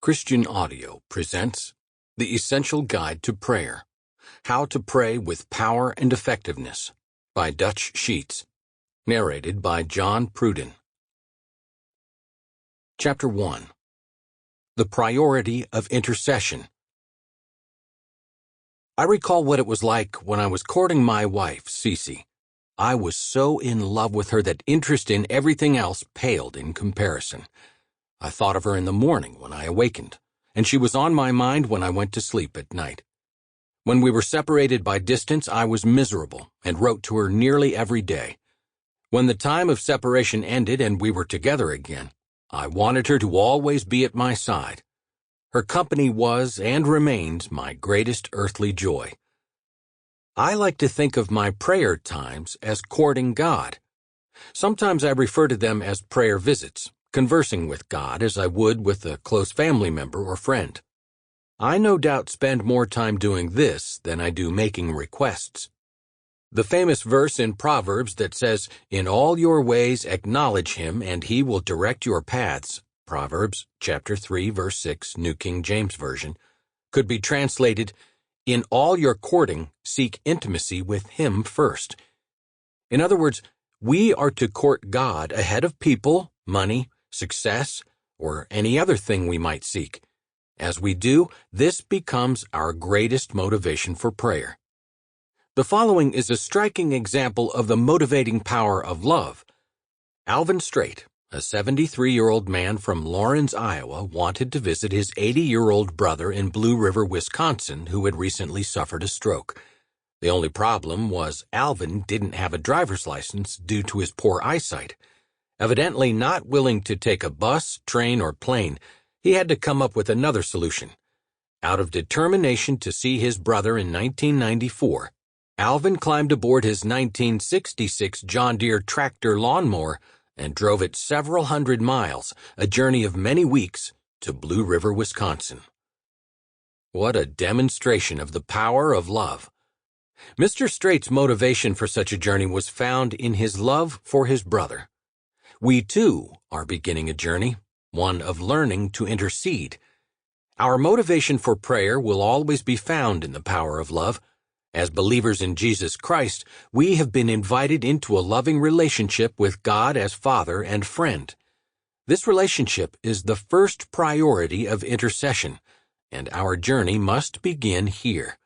Christian Audio presents The Essential Guide to Prayer, How to Pray with Power and Effectiveness by Dutch Sheets, narrated by John Pruden. Chapter 1. The Priority of Intercession. I recall what it was like when I was courting my wife, Cece. I was so in love with her that interest in everything else paled in comparison. I thought of her in the morning when I awakened, and she was on my mind when I went to sleep at night. When we were separated by distance, I was miserable and wrote to her nearly every day. When the time of separation ended and we were together again, I wanted her to always be at my side. Her company was and remains my greatest earthly joy. I like to think of my prayer times as courting God. Sometimes I refer to them as prayer visits, conversing with God as I would with a close family member or friend. I no doubt spend more time doing this than I do making requests. The famous verse in Proverbs that says, "In all your ways acknowledge him, and he will direct your paths," Proverbs chapter 3, verse 6, New King James Version, could be translated, "In all your courting, seek intimacy with him first." In other words, we are to court God ahead of people, money, success, or any other thing we might seek. As we do, this becomes our greatest motivation for prayer. The following is a striking example of the motivating power of love. Alvin Strait, a 73-year-old man from Lawrence, Iowa, wanted to visit his 80-year-old brother in Blue River, Wisconsin, who had recently suffered a stroke. The only problem was Alvin didn't have a driver's license due to his poor eyesight. Evidently not willing to take a bus, train, or plane, he had to come up with another solution. Out of determination to see his brother in 1994, Alvin climbed aboard his 1966 John Deere tractor lawnmower and drove it several hundred miles, a journey of many weeks, to Blue River, Wisconsin. What a demonstration of the power of love! Mr. Strait's motivation for such a journey was found in his love for his brother. We, too, are beginning a journey, one of learning to intercede. Our motivation for prayer will always be found in the power of love. As believers in Jesus Christ, we have been invited into a loving relationship with God as Father and friend. This relationship is the first priority of intercession, and our journey must begin here.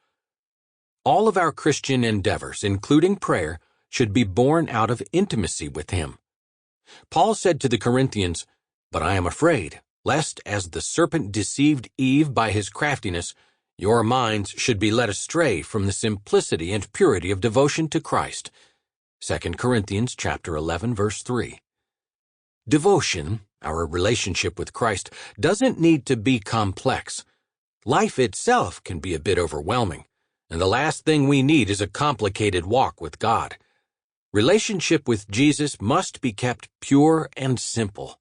All of our Christian endeavors, including prayer, should be born out of intimacy with Him. Paul said to the Corinthians, "But I am afraid, lest as the serpent deceived Eve by his craftiness, your minds should be led astray from the simplicity and purity of devotion to Christ." 2 Corinthians chapter 11, verse 3. Devotion, our relationship with Christ, doesn't need to be complex. Life itself can be a bit overwhelming, and the last thing we need is a complicated walk with God. Relationship with Jesus must be kept pure and simple.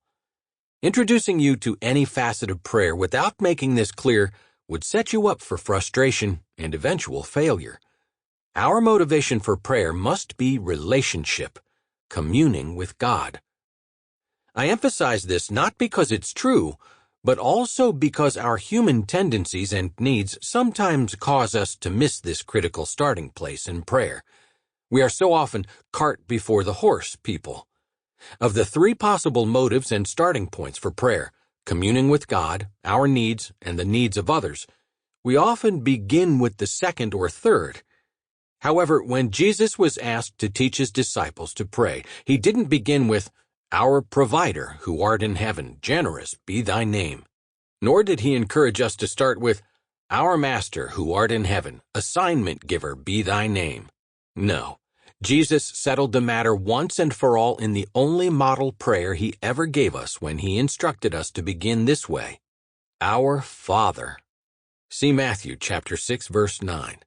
Introducing you to any facet of prayer without making this clear would set you up for frustration and eventual failure. Our motivation for prayer must be relationship, communing with God. I emphasize this not because it's true, but also because our human tendencies and needs sometimes cause us to miss this critical starting place in prayer. We are so often cart before the horse people. Of the three possible motives and starting points for prayer, communing with God, our needs, and the needs of others, we often begin with the second or third. However, when Jesus was asked to teach his disciples to pray, he didn't begin with, "Our provider, who art in heaven, generous be thy name." Nor did he encourage us to start with, "Our Master, who art in heaven, assignment giver be thy name." No. Jesus settled the matter once and for all in the only model prayer he ever gave us when he instructed us to begin this way: "Our Father." See Matthew chapter 6, verse 9.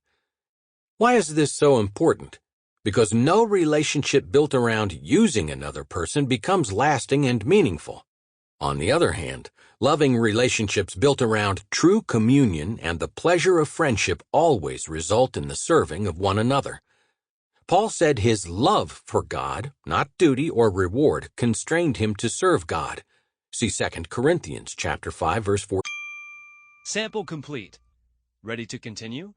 Why is this so important? Because no relationship built around using another person becomes lasting and meaningful. On the other hand, loving relationships built around true communion and the pleasure of friendship always result in the serving of one another. Paul said his love for God, not duty or reward, constrained him to serve God. See 2 Corinthians chapter 5, verse 4. Sample complete. Ready to continue?